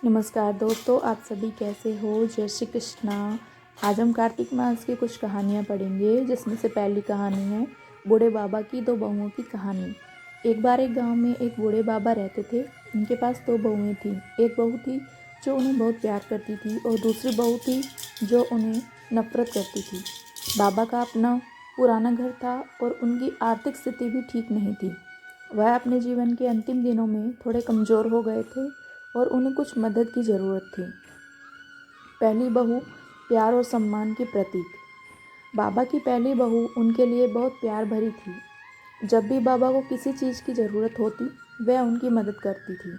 नमस्कार दोस्तों, आप सभी कैसे हो। जय श्री कृष्णा। आज हम कार्तिक मास की कुछ कहानियाँ पढ़ेंगे, जिसमें से पहली कहानी है बूढ़े बाबा की दो बहुओं की कहानी। एक बार एक गांव में एक बूढ़े बाबा रहते थे। उनके पास दो बहुएं थीं। एक बहू थी जो उन्हें बहुत प्यार करती थी और दूसरी बहू थी जो उन्हें नफरत करती थी। बाबा का अपना पुराना घर था और उनकी आर्थिक स्थिति भी ठीक नहीं थी। वह अपने जीवन के अंतिम दिनों में थोड़े कमज़ोर हो गए थे और उन्हें कुछ मदद की ज़रूरत थी। पहली बहू प्यार और सम्मान की प्रतीक। बाबा की पहली बहू उनके लिए बहुत प्यार भरी थी। जब भी बाबा को किसी चीज़ की ज़रूरत होती, वह उनकी मदद करती थी।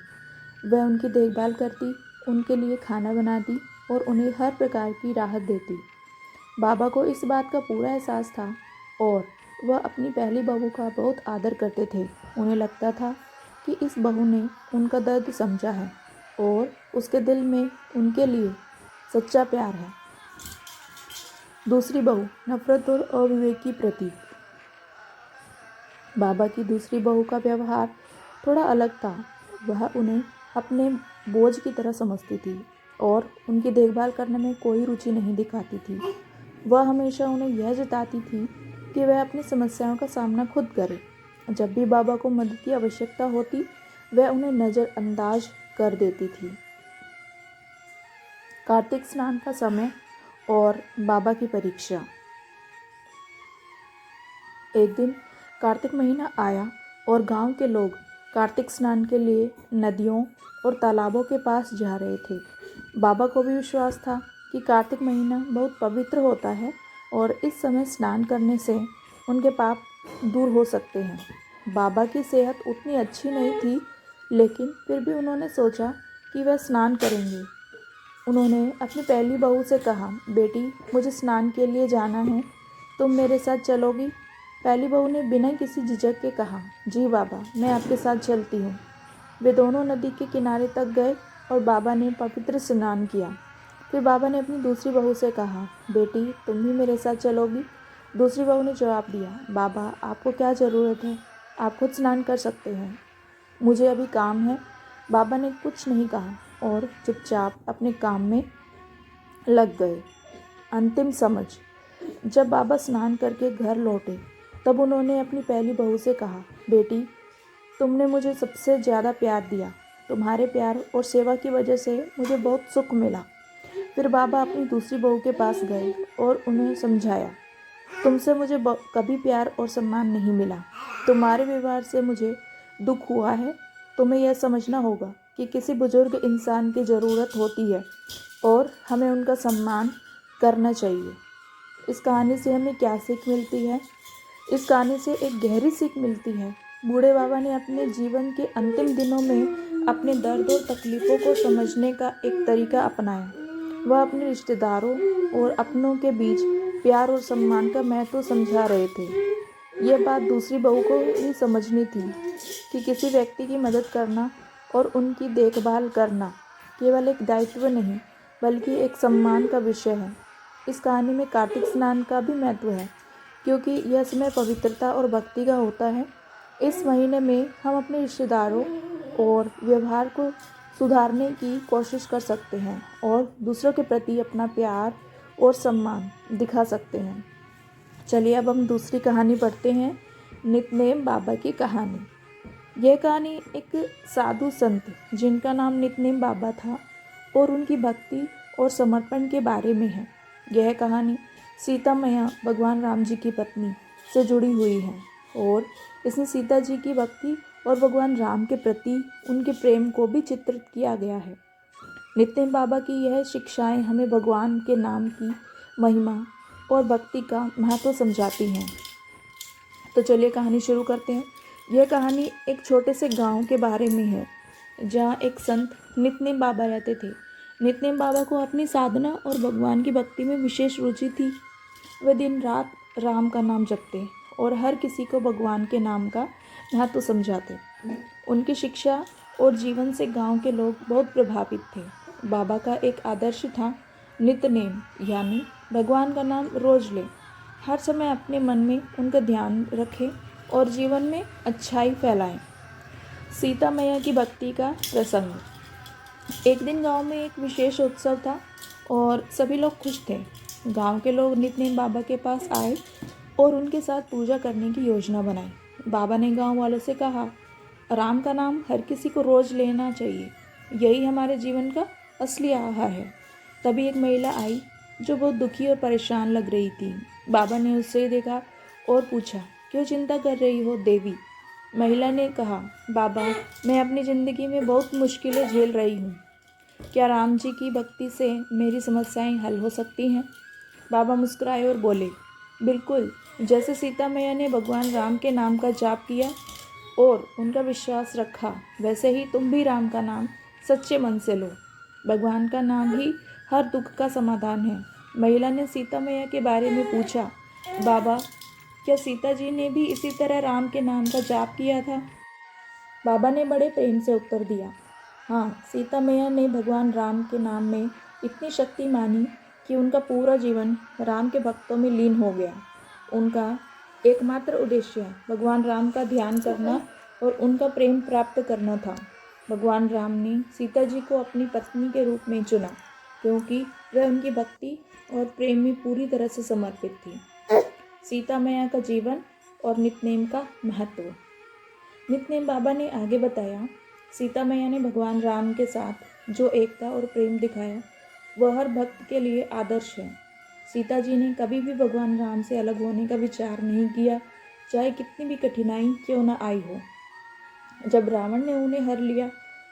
वह उनकी देखभाल करती, उनके लिए खाना बनाती और उन्हें हर प्रकार की राहत देती। बाबा को इस बात का पूरा एहसास था और वह अपनी पहली बहू का बहुत आदर करते थे। उन्हें लगता था कि इस बहू ने उनका दर्द समझा है और उसके दिल में उनके लिए सच्चा प्यार है। दूसरी बहू नफरत और अविवेक की प्रतीक। बाबा की दूसरी बहू का व्यवहार थोड़ा अलग था। वह उन्हें अपने बोझ की तरह समझती थी और उनकी देखभाल करने में कोई रुचि नहीं दिखाती थी। वह हमेशा उन्हें यह जताती थी कि वह अपनी समस्याओं का सामना खुद करे। जब भी बाबा को मदद की आवश्यकता होती, वह उन्हें नज़रअंदाज कर देती थी। कार्तिक स्नान का समय और बाबा की परीक्षा। एक दिन कार्तिक महीना आया और गांव के लोग कार्तिक स्नान के लिए नदियों और तालाबों के पास जा रहे थे। बाबा को भी विश्वास था कि कार्तिक महीना बहुत पवित्र होता है और इस समय स्नान करने से उनके पाप दूर हो सकते हैं। बाबा की सेहत उतनी अच्छी नहीं थी, लेकिन फिर भी उन्होंने सोचा कि वह स्नान करेंगे। उन्होंने अपनी पहली बहू से कहा, बेटी, मुझे स्नान के लिए जाना है, तुम मेरे साथ चलोगी? पहली बहू ने बिना किसी झिझक के कहा, जी बाबा, मैं आपके साथ चलती हूँ। वे दोनों नदी के किनारे तक गए और बाबा ने पवित्र स्नान किया। फिर बाबा ने अपनी दूसरी बहू से कहा, बेटी, तुम भी मेरे साथ चलोगी? दूसरी बहू ने जवाब दिया, बाबा, आपको क्या ज़रूरत है, आप खुद स्नान कर सकते हैं, मुझे अभी काम है। बाबा ने कुछ नहीं कहा और चुपचाप अपने काम में लग गए। अंतिम समझ। जब बाबा स्नान करके घर लौटे, तब उन्होंने अपनी पहली बहू से कहा, बेटी, तुमने मुझे सबसे ज़्यादा प्यार दिया। तुम्हारे प्यार और सेवा की वजह से मुझे बहुत सुख मिला। फिर बाबा अपनी दूसरी बहू के पास गए और उन्हें समझाया, तुमसे मुझे कभी प्यार और सम्मान नहीं मिला। तुम्हारे व्यवहार से मुझे दुख हुआ है। तुम्हें यह समझना होगा कि किसी बुजुर्ग इंसान की ज़रूरत होती है और हमें उनका सम्मान करना चाहिए। इस कहानी से हमें क्या सीख मिलती है? इस कहानी से एक गहरी सीख मिलती है। बूढ़े बाबा ने अपने जीवन के अंतिम दिनों में अपने दर्द और तकलीफ़ों को समझने का एक तरीका अपनाया। वह अपने रिश्तेदारों और अपनों के बीच प्यार और सम्मान का महत्व समझा रहे थे। यह बात दूसरी बहू को भी समझनी थी कि किसी व्यक्ति की मदद करना और उनकी देखभाल करना केवल एक दायित्व नहीं, बल्कि एक सम्मान का विषय है। इस कहानी में कार्तिक स्नान का भी महत्व है, क्योंकि यह समय पवित्रता और भक्ति का होता है। इस महीने में हम अपने रिश्तेदारों और व्यवहार को सुधारने की कोशिश कर सकते हैं और दूसरों के प्रति अपना प्यार और सम्मान दिखा सकते हैं। चलिए अब हम दूसरी कहानी पढ़ते हैं, नितनेम बाबा की कहानी। यह कहानी एक साधु संत जिनका नाम नितनेम बाबा था और उनकी भक्ति और समर्पण के बारे में है। यह कहानी सीता मैया भगवान राम जी की पत्नी से जुड़ी हुई है और इसमें सीता जी की भक्ति और भगवान राम के प्रति उनके प्रेम को भी चित्रित किया गया है। नितनेम बाबा की यह शिक्षाएं हमें भगवान के नाम की महिमा और भक्ति का महत्व समझाती हैं। तो चलिए कहानी शुरू करते हैं। यह कहानी एक छोटे से गांव के बारे में है, जहां एक संत नितनेम बाबा रहते थे। नितनेम बाबा को अपनी साधना और भगवान की भक्ति में विशेष रुचि थी। वे दिन रात राम का नाम जपते और हर किसी को भगवान के नाम का महत्व समझाते। उनकी शिक्षा और जीवन से गांव के लोग बहुत प्रभावित थे। बाबा का एक आदर्श था, नितनेम, यानी भगवान का नाम रोज लें, हर समय अपने मन में उनका ध्यान रखें और जीवन में अच्छाई फैलाएं। सीता मैया की भक्ति का प्रसंग। एक दिन गांव में एक विशेष उत्सव था और सभी लोग खुश थे। गांव के लोग नित्य बाबा के पास आए और उनके साथ पूजा करने की योजना बनाई। बाबा ने गांव वालों से कहा, राम का नाम हर किसी को रोज़ लेना चाहिए, यही हमारे जीवन का असली आहार है। तभी एक महिला आई जो बहुत दुखी और परेशान लग रही थी। बाबा ने उससे देखा और पूछा, क्यों चिंता कर रही हो देवी? महिला ने कहा, बाबा, मैं अपनी ज़िंदगी में बहुत मुश्किलें झेल रही हूँ। क्या राम जी की भक्ति से मेरी समस्याएं हल हो सकती हैं? बाबा मुस्कुराए और बोले, बिल्कुल, जैसे सीता मैया ने भगवान राम के नाम का जाप किया और उनका विश्वास रखा, वैसे ही तुम भी राम का नाम सच्चे मन से लो। भगवान का नाम ही हर दुख का समाधान है। महिला ने सीता मैया के बारे में पूछा, बाबा, क्या सीता जी ने भी इसी तरह राम के नाम का जाप किया था? बाबा ने बड़े प्रेम से उत्तर दिया, हाँ, सीता मैया ने भगवान राम के नाम में इतनी शक्ति मानी कि उनका पूरा जीवन राम के भक्तों में लीन हो गया। उनका एकमात्र उद्देश्य भगवान राम का ध्यान करना और उनका प्रेम प्राप्त करना था। भगवान राम ने सीता जी को अपनी पत्नी के रूप में चुना क्योंकि वह उनकी भक्ति और प्रेम में पूरी तरह से समर्पित थी। सीता मैया का जीवन और नित्यनेम का महत्व। नित्यनेम बाबा ने आगे बताया, सीता मैया ने भगवान राम के साथ जो एकता और प्रेम दिखाया वह हर भक्त के लिए आदर्श है। सीता जी ने कभी भी भगवान राम से अलग होने का विचार नहीं किया, चाहे कितनी भी कठिनाई क्यों न आई हो। जब रावण ने उन्हें हर लिया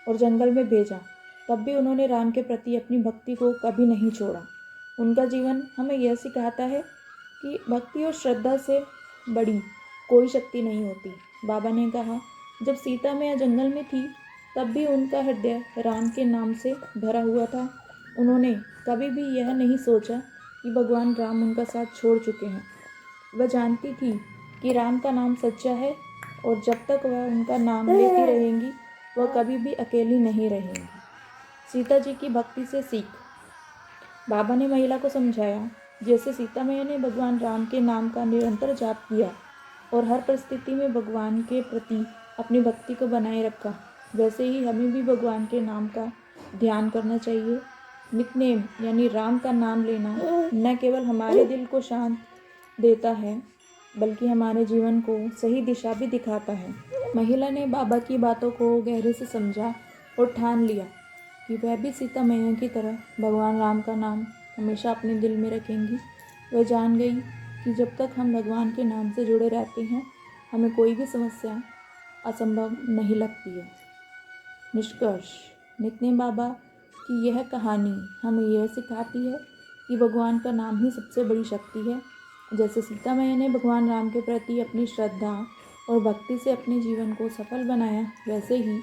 और जंगल में भेजा, तब भी उन्होंने राम के प्रति अपनी भक्ति को कभी नहीं छोड़ा। उनका जीवन हमें यह सिखाता है कि भक्ति और श्रद्धा से बड़ी कोई शक्ति नहीं होती। बाबा ने कहा, जब सीता मैया जंगल में थी तब भी उनका हृदय राम के नाम से भरा हुआ था। उन्होंने कभी भी यह नहीं सोचा कि भगवान राम उनका साथ छोड़ चुके हैं। वह जानती थी कि राम का नाम सच्चा है और जब तक वह उनका नाम लेती रहेंगी वह कभी भी अकेली नहीं रहेंगी। सीता जी की भक्ति से सीख। बाबा ने महिला को समझाया, जैसे सीता मैया ने भगवान राम के नाम का निरंतर जाप किया और हर परिस्थिति में भगवान के प्रति अपनी भक्ति को बनाए रखा, वैसे ही हमें भी भगवान के नाम का ध्यान करना चाहिए। नित्यनेम यानी राम का नाम लेना न केवल हमारे दिल को शांत देता है बल्कि हमारे जीवन को सही दिशा भी दिखाता है। महिला ने बाबा की बातों को गहरे से समझा और ठान लिया कि वह भी सीता मैया की तरह भगवान राम का नाम हमेशा अपने दिल में रखेंगी। वह जान गई कि जब तक हम भगवान के नाम से जुड़े रहते हैं, हमें कोई भी समस्या असंभव नहीं लगती है। निष्कर्ष, नित्यनेम बाबा की यह कहानी हमें यह सिखाती है कि भगवान का नाम ही सबसे बड़ी शक्ति है। जैसे सीता मैया ने भगवान राम के प्रति अपनी श्रद्धा और भक्ति से अपने जीवन को सफल बनाया, वैसे ही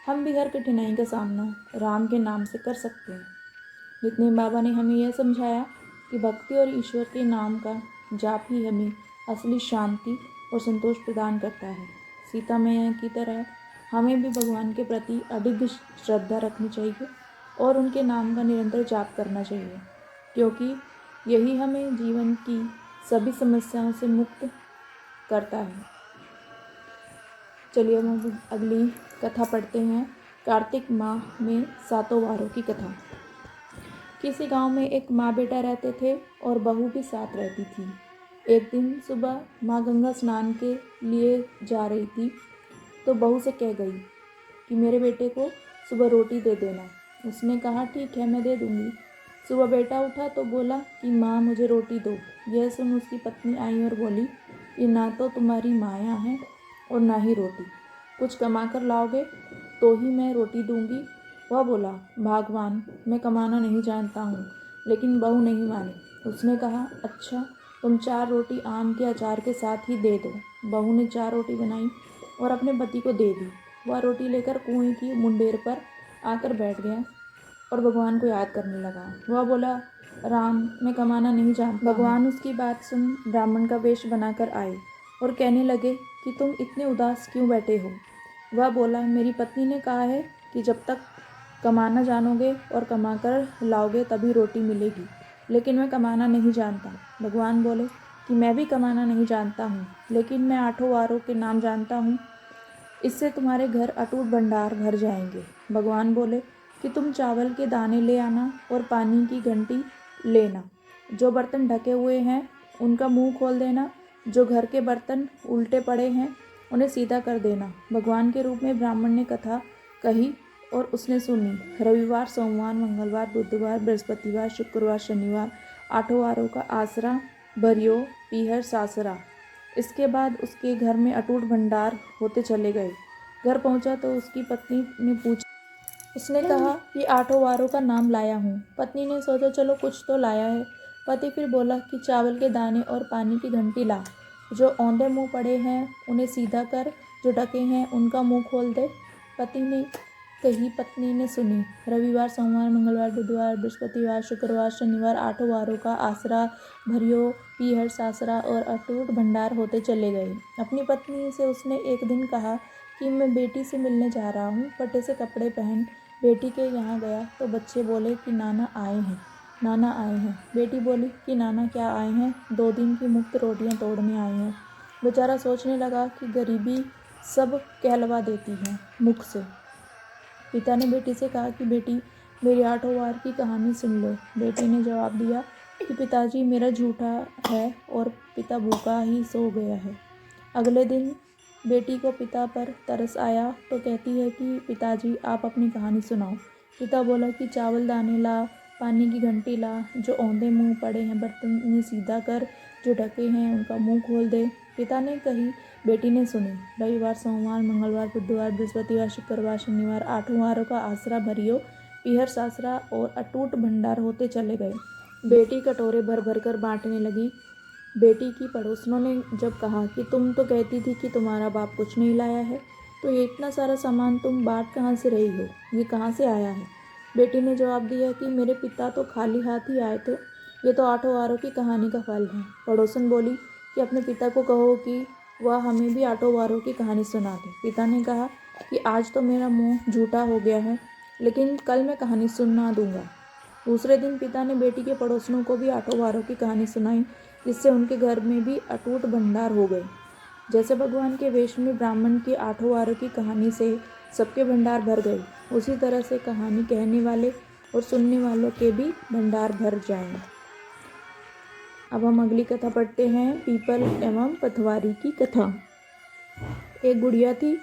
हम भी हर कठिनाई का सामना राम के नाम से कर सकते हैं। नित्यनेम बाबा ने हमें यह समझाया कि भक्ति और ईश्वर के नाम का जाप ही हमें असली शांति और संतोष प्रदान करता है। सीता मैया की तरह हमें भी भगवान के प्रति अडिग श्रद्धा रखनी चाहिए और उनके नाम का निरंतर जाप करना चाहिए, क्योंकि यही हमें जीवन की सभी समस्याओं से मुक्त करता है। चलिए हम अगली कथा पढ़ते हैं। कार्तिक माह में सातों वारों की कथा। किसी गांव में एक माँ बेटा रहते थे और बहू भी साथ रहती थी। एक दिन सुबह माँ गंगा स्नान के लिए जा रही थी तो बहू से कह गई कि मेरे बेटे को सुबह रोटी दे देना। उसने कहा, ठीक है, मैं दे दूँगी। सुबह बेटा उठा तो बोला कि माँ, मुझे रोटी दो। यह सुन उसकी पत्नी आई और बोली कि ना तो तुम्हारी माया है और ना ही रोटी, कुछ कमा कर लाओगे तो ही मैं रोटी दूँगी। वह बोला, भगवान, मैं कमाना नहीं जानता हूँ। लेकिन बहू नहीं मानी। उसने कहा, अच्छा, तुम 4 रोटी आम के अचार के साथ ही दे दो। बहू ने 4 रोटी बनाई और अपने पति को दे दी। वह रोटी लेकर कुएं की मुंडेर पर आकर बैठ गया और भगवान को याद करने लगा। वह बोला, राम, मैं कमाना नहीं जानता। भगवान उसकी बात सुन ब्राह्मण का वेश बनाकर आए और कहने लगे कि तुम इतने उदास क्यों बैठे हो। वह बोला, मेरी पत्नी ने कहा है कि जब तक कमाना जानोगे और कमाकर लाओगे तभी रोटी मिलेगी, लेकिन मैं कमाना नहीं जानता। भगवान बोले कि मैं भी कमाना नहीं जानता हूँ, लेकिन मैं 8 वारों के नाम जानता हूँ। इससे तुम्हारे घर अटूट भंडार भर जाएंगे। भगवान बोले कि कि तुम चावल के दाने ले आना और पानी की घंटी लेना। जो बर्तन ढके हुए हैं उनका मुंह खोल देना। जो घर के बर्तन उल्टे पड़े हैं उन्हें सीधा कर देना। भगवान के रूप में ब्राह्मण ने कथा कही और उसने सुनी। रविवार, सोमवार, मंगलवार, बुधवार, बृहस्पतिवार, शुक्रवार, शनिवार 8 वारों का आसरा भरियो पीहर सासरा। इसके बाद उसके घर में अटूट भंडार होते चले गए। घर पहुंचा तो उसकी पत्नी ने पूछा। उसने कहा कि 8 वारों का नाम लाया हूँ। पत्नी ने सोचा चलो कुछ तो लाया है। पति फिर बोला कि चावल के दाने और पानी की घंटी ला। जो औंधे मुंह पड़े हैं उन्हें सीधा कर, जो ढके हैं उनका मुंह खोल दे। पति ने कही, पत्नी ने सुनी। रविवार, सोमवार, मंगलवार, बुधवार, बृहस्पतिवार, शुक्रवार, शनिवार 8 वारों का आसरा भरियो पीहर सासरा और अटूट भंडार होते चले गए। अपनी पत्नी से उसने एक दिन कहा कि मैं बेटी से मिलने जा रहा हूँ। फटे से कपड़े पहन बेटी के यहाँ गया तो बच्चे बोले कि नाना आए हैं, नाना आए हैं। बेटी बोली कि नाना क्या आए हैं, 2 दिन की मुफ्त रोटियां तोड़ने आए हैं। बेचारा सोचने लगा कि गरीबी सब कहलवा देती है मुख से। पिता ने बेटी से कहा कि बेटी मेरी 8 वार की कहानी सुन लो। बेटी ने जवाब दिया कि पिताजी मेरा झूठा है और पिता भूखा ही सो गया है। अगले दिन बेटी को पिता पर तरस आया तो कहती है कि पिताजी आप अपनी कहानी सुनाओ। पिता बोला कि चावल दाने ला, पानी की घंटी ला। जो औंधे मुंह पड़े हैं बर्तन उन्हें सीधा कर, जो ढके हैं उनका मुंह खोल दे। पिता ने कही, बेटी ने सुनी। रविवार, सोमवार, मंगलवार, बुधवार, बृहस्पतिवार, शुक्रवार, शनिवार 8 वारों का आसरा भरियो पीहर सासरा और अटूट भंडार होते चले गए। बेटी कटोरे भर भर कर बांटने लगी। बेटी की पड़ोसनों ने जब कहा कि तुम तो कहती थी कि तुम्हारा बाप कुछ नहीं लाया है, तो ये इतना सारा सामान तुम बांट कहाँ से रही हो, ये कहाँ से आया है? बेटी ने जवाब दिया कि मेरे पिता तो खाली हाथ ही आए थे, ये तो 8 वारों की कहानी का फल है। पड़ोसन बोली कि अपने पिता को कहो कि वह हमें भी 8 वारों की कहानी सुना दे। पिता ने कहा कि आज तो मेरा मुँह झूठा हो गया है, लेकिन कल मैं कहानी सुना दूंगा। दूसरे दिन पिता ने बेटी के पड़ोसनों को भी 8 वारों की कहानी सुनाई, जिससे उनके घर में भी अटूट भंडार हो गए। जैसे भगवान के वेश में ब्राह्मण की 8 वारों की कहानी से सबके भंडार भर गए, उसी तरह से कहानी कहने वाले और सुनने वालों के भी भंडार भर जाएं। अब हम अगली कथा पढ़ते हैं, पीपल एवं पथवारी की कथा। एक गुड़िया थी,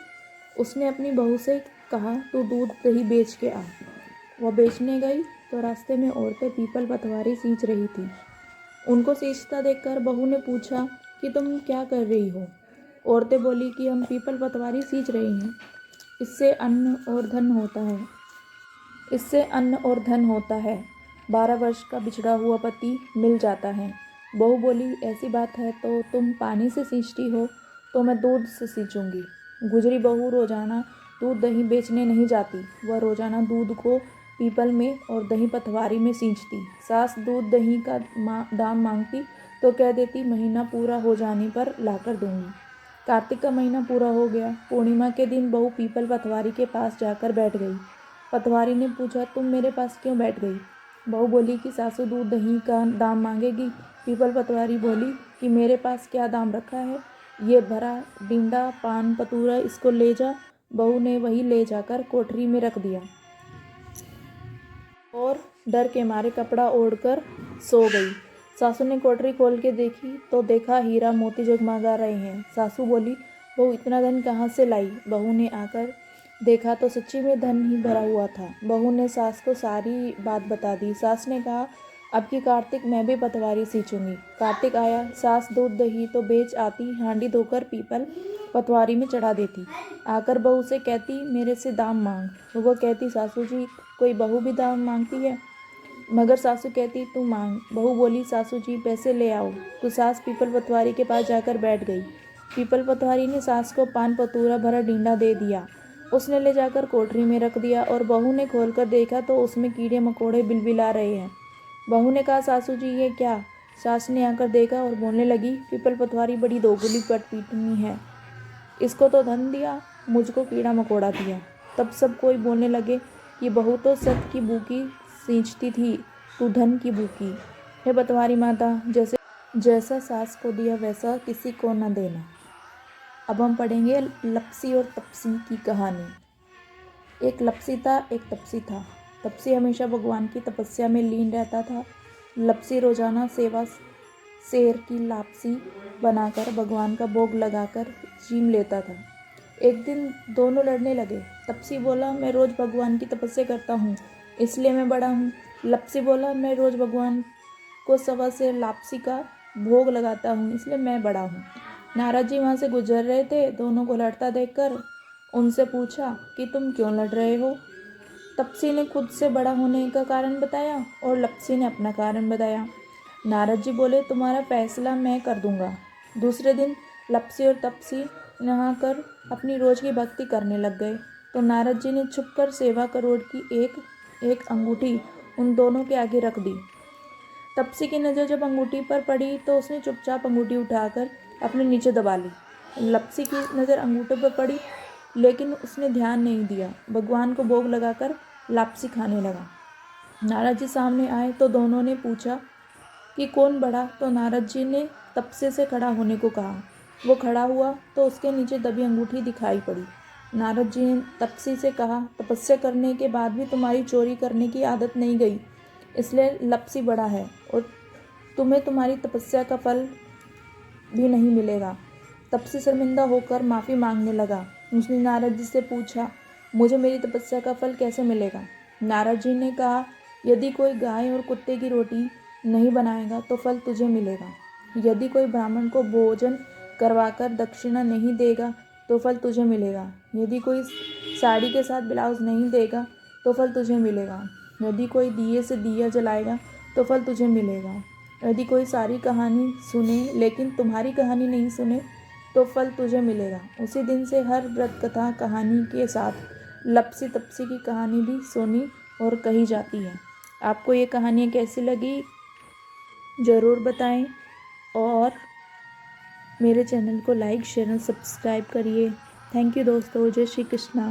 उसने अपनी बहू से कहा तू दूध दही बेच के आ। वह बेचने गई तो रास्ते में औरतें पीपल पथवारी सींच रही थी। उनको सींचता देखकर बहू ने पूछा कि तुम क्या कर रही हो? औरतें बोली कि हम पीपल पतवारी सींच रही हैं, इससे अन्न और धन होता है, इससे अन्न और धन होता है। 12 वर्ष का बिछड़ा हुआ पति मिल जाता है। बहू बोली ऐसी बात है तो तुम पानी से सींचती हो, तो मैं दूध से सींचूंगी। गुजरी बहू रोजाना दूध दही बेचने नहीं जाती, वह रोजाना दूध को पीपल में और दही पथवारी में सींचती। सास दूध दही का दाम मांगती तो कह देती महीना पूरा हो जाने पर लाकर दूंगी। कार्तिक का महीना पूरा हो गया। पूर्णिमा के दिन बहू पीपल पथवारी के पास जाकर बैठ गई। पटवारी ने पूछा तुम मेरे पास क्यों बैठ गई? बहू बोली कि सासू दूध दही का दाम मांगेगी। पीपल पटवारी बोली कि मेरे पास क्या दाम रखा है, ये भरा डिंडा पान पतूरा, इसको ले जा। बहू ने वही ले जाकर कोठरी में रख दिया और डर के मारे कपड़ा ओढ़कर सो गई। सासू ने कोठरी खोल के देखी तो देखा हीरा मोती जगमगा रहे हैं। सासू बोली बहू इतना धन कहाँ से लाई? बहू ने आकर देखा तो सच्ची में धन ही भरा हुआ था। बहू ने सास को सारी बात बता दी। सास ने कहा अब की कार्तिक मैं भी पतवारी सींचूंगी। कार्तिक आया, सास दूध दही तो बेच आती, हांडी धोकर पीपल पतवारी में चढ़ा देती। आकर बहू से कहती मेरे से दाम मांग। वो कहती सासू जी कोई बहू भी दाम मांगती है? मगर सासू कहती तू मांग। बहू बोली सासू जी पैसे ले आओ। तो सास पीपल पतवारी के पास जाकर बैठ गई। पीपल पतवारी ने सास को पान पतूरा भरा डींडा दे दिया। उसने ले जाकर कोठरी में रख दिया और बहू ने खोलकर देखा तो उसमें कीड़े मकोड़े बिलबिला रहे हैं। बहू ने कहा सासू जी ये क्या? सास ने आकर देखा और बोलने लगी पीपल पतवारी बड़ी दोगली पटपीटनी है, इसको तो धन दिया, मुझको कीड़ा मकोड़ा दिया। तब सब कोई बोलने लगे कि बहू तो सत की भूखी सींचती थी, तू धन की भूखी। हे पतवारी माता, जैसा सास को दिया वैसा किसी को न देना। अब हम पढ़ेंगे लपसी और तपसी की कहानी। एक लपसी था, एक तपसी था। तपसी हमेशा भगवान की तपस्या में लीन रहता था। लपसी रोजाना सेवा शेर की लापसी बनाकर भगवान का भोग लगाकर जीम लेता था। एक दिन दोनों लड़ने लगे। तपसी बोला, मैं रोज भगवान की तपस्या करता हूँ, इसलिए मैं बड़ा हूँ। लपसी बोला, मैं रोज भगवान को सवा शेर लापसी का भोग लगाता हूँ, इसलिए मैं बड़ा हूँ। नारद जी वहाँ से गुजर रहे थे। दोनों को लड़ता देखकर उनसे पूछा कि तुम क्यों लड़ रहे हो। तपसी ने खुद से बड़ा होने का कारण बताया और लपसी ने अपना कारण बताया। नारद जी बोले, तुम्हारा फैसला मैं कर दूंगा। दूसरे दिन लपसी और तपसी नहाकर अपनी रोज की भक्ति करने लग गए तो नारद जी ने छुपकर सेवा करोड़ की एक अंगूठी उन दोनों के आगे रख दी। तपसी की नज़र जब अंगूठी पर पड़ी तो उसने चुपचाप अंगूठी उठाकर अपने नीचे दबा ली। लपसी की नज़र अंगूठे पर पड़ी लेकिन उसने ध्यान नहीं दिया। भगवान को भोग लगाकर लापसी खाने लगा। नारद जी सामने आए तो दोनों ने पूछा कि कौन बड़ा, तो नारद जी ने तपसी से खड़ा होने को कहा। वो खड़ा हुआ तो उसके नीचे दबी अंगूठी दिखाई पड़ी। नारद जी ने तपसी से कहा, तपस्या करने के बाद भी तुम्हारी चोरी करने की आदत नहीं गई, इसलिए लपसी बड़ा है और तुम्हें तुम्हारी तपस्या का फल भी नहीं मिलेगा। तपसी शर्मिंदा होकर माफ़ी मांगने लगा। उसने नारद जी से पूछा, मुझे मेरी तपस्या का फल कैसे मिलेगा। नारद जी ने कहा, यदि कोई गाय और कुत्ते की रोटी नहीं बनाएगा तो फल तुझे मिलेगा। यदि कोई ब्राह्मण को भोजन करवाकर दक्षिणा नहीं देगा तो फल तुझे मिलेगा। यदि कोई साड़ी के साथ ब्लाउज नहीं देगा तो फल तुझे मिलेगा। यदि कोई दिए से दिया जलाएगा तो फल तुझे मिलेगा। यदि कोई सारी कहानी सुने लेकिन तुम्हारी कहानी नहीं सुने तो फल तुझे मिलेगा। उसी दिन से हर व्रत कथा कहानी के साथ लपसी तपसी की कहानी भी सुनी और कही जाती है। आपको ये कहानियाँ कैसी लगी ज़रूर बताएं और मेरे चैनल को लाइक शेयर और सब्सक्राइब करिए। थैंक यू दोस्तों। जय श्री कृष्णा।